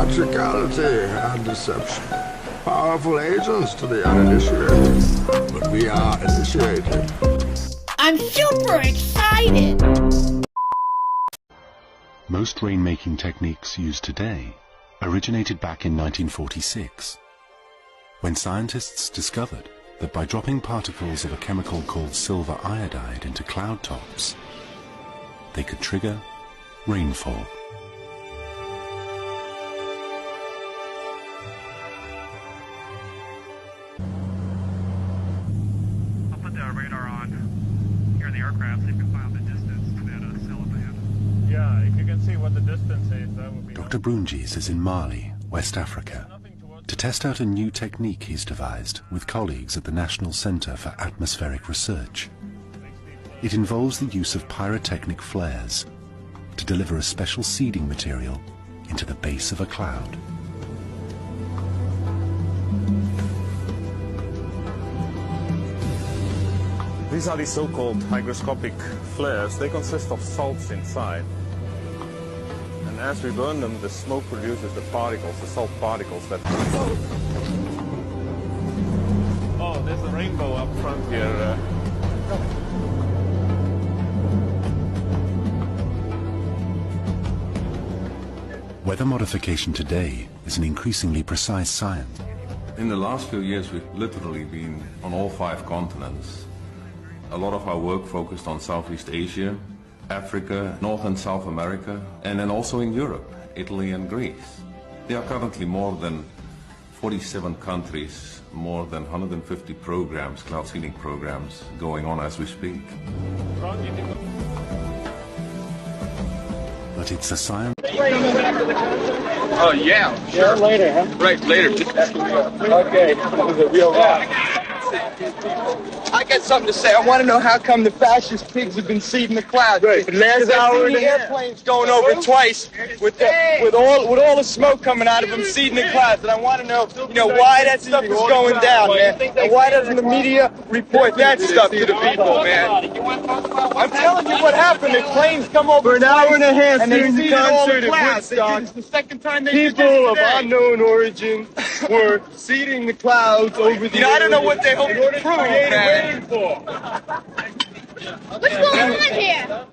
theatricality and deception. Powerful agents to the uninitiated, but we are initiated. I'm super excited! Most rainmaking techniques used today originated back in 1946, when scientists discovered that by dropping particles of a chemical called silver iodide into cloud tops, they could trigger rainfall. I'll put the radar on here in the aircraft, see if we can find the distance to that cell band. Yeah, if you can see what the distance is, that would be... Dr. Brunjis is in Mali, West Africa, to test out a new technique he's devised with colleagues at the National Center for Atmospheric Research. It involves the use of pyrotechnic flares to deliver a special seeding material into the base of a cloud. These are the so-called hygroscopic flares. They consist of salts inside. And as we burn them, the smoke produces the particles, the salt particles that... Oh, there's a rainbow up front here. Weather modification today is an increasingly precise science. In the last few years, we've literally been on all 5 continents. A lot of our work focused on Southeast Asia, Africa, North and South America, and then also in Europe, Italy and Greece. There are currently more than 47 countries, more than 150 programs, cloud seeding programs, going on as we speak. But it's a science... Oh, yeah. Sure, later, huh? Right, later. Okay. I got something to say. I want to know how come the fascist pigs have been seeding the clouds. Right. Last hour and the airplanes going over twice with all the smoke coming out of them seeding the clouds. And I want to know, why that stuff is going down, man. And why doesn't the media report that stuff to the people, man? I'm telling you what happened. The planes come over for an hour and a half and they seeded all the clouds. It's the second time they did this today. People of unknown origin were seeding the clouds over the I don't know what they hope to prove, man. What's going on here?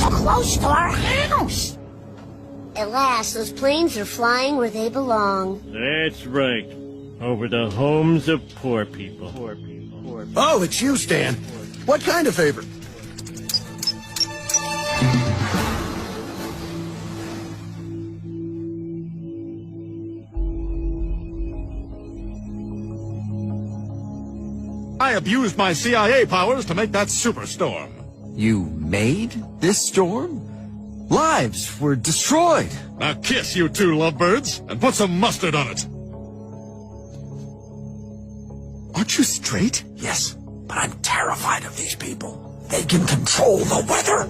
Close to our house. At last, those planes are flying where they belong. That's right. Over the homes of poor people. Oh, it's you, Stan. What kind of favor? I abused my CIA powers to make that superstorm. You made this storm? Lives were destroyed. Now kiss, you two lovebirds, and put some mustard on it. Aren't you straight? Yes, but I'm terrified of these people. They can control the weather.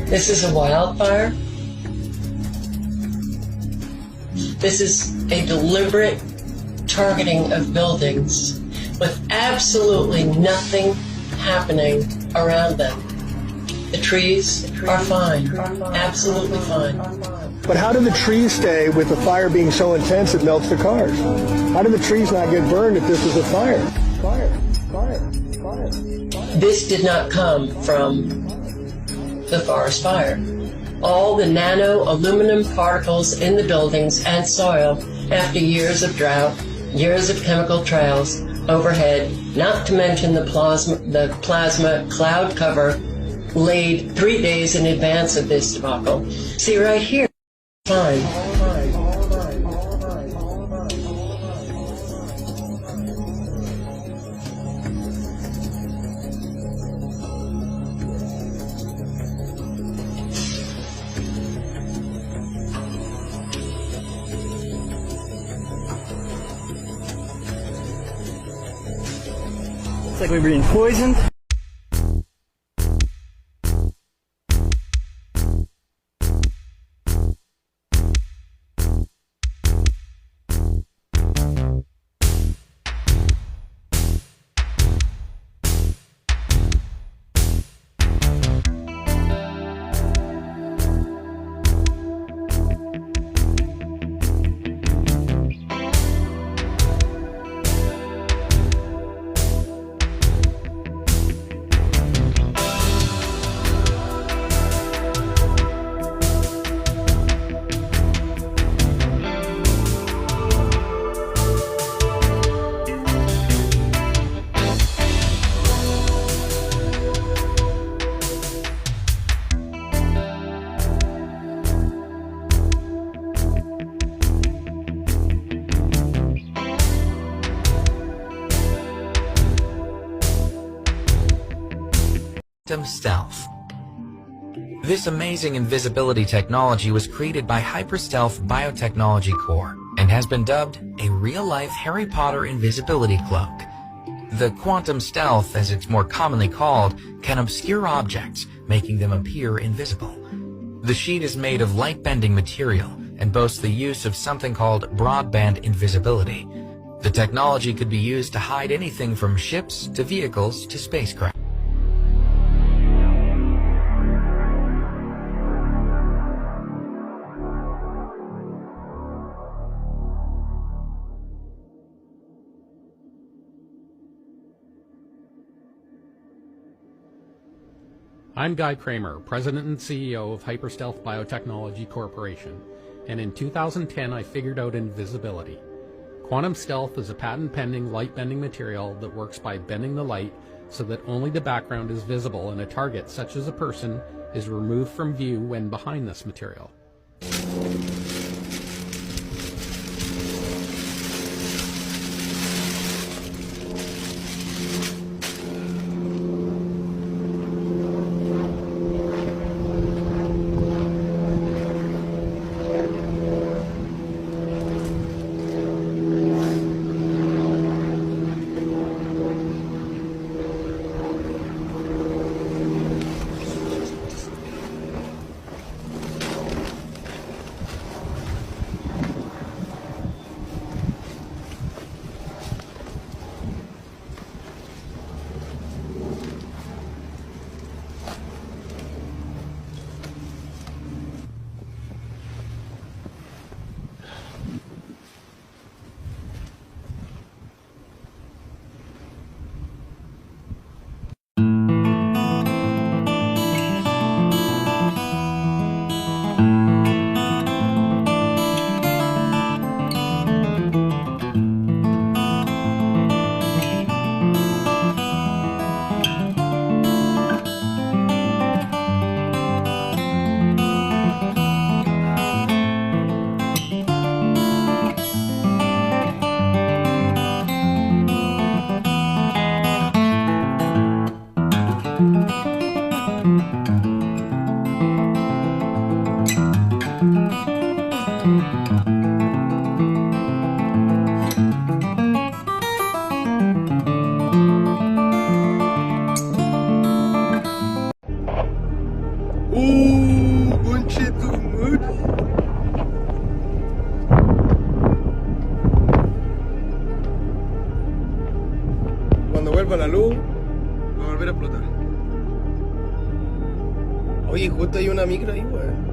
This is a wildfire. This is a deliberate targeting of buildings with absolutely nothing happening around them. The trees are fine, absolutely fine. But how do the trees stay with the fire being so intense it melts the cars? How do the trees not get burned if this was a fire? This did not come from the forest fire. All the nano aluminum particles in the buildings and soil after years of drought, years of chemical trails overhead, not to mention the plasma cloud cover laid 3 days in advance of this debacle. See right here, fine. It's like we're being poisoned. Quantum stealth. This amazing invisibility technology was created by Hyperstealth Biotechnology Corp. And has been dubbed a real-life Harry Potter invisibility cloak. The quantum stealth, as it's more commonly called, can obscure objects, making them appear invisible. The sheet is made of light-bending material and boasts the use of something called broadband invisibility. The technology could be used to hide anything from ships to vehicles to spacecraft. I'm Guy Kramer, President and CEO of Hyperstealth Biotechnology Corporation, and in 2010 I figured out invisibility. Quantum stealth is a patent-pending light-bending material that works by bending the light so that only the background is visible and a target, such as a person, is removed from view when behind this material. Cuando vuelva la luz, va a volver a explotar. Oye, justo hay una micro ahí, weón.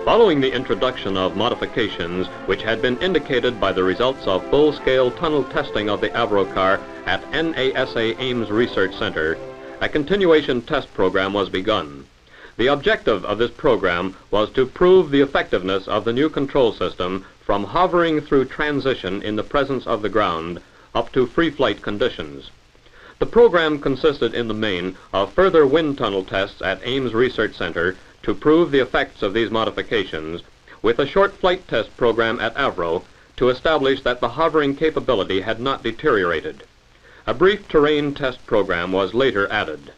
Following the introduction of modifications which had been indicated by the results of full-scale tunnel testing of the Avro car at NASA Ames Research Center, a continuation test program was begun. The objective of this program was to prove the effectiveness of the new control system from hovering through transition in the presence of the ground up to free flight conditions. The program consisted in the main of further wind tunnel tests at Ames Research Center to prove the effects of these modifications, with a short flight test program at Avro to establish that the hovering capability had not deteriorated. A brief terrain test program was later added.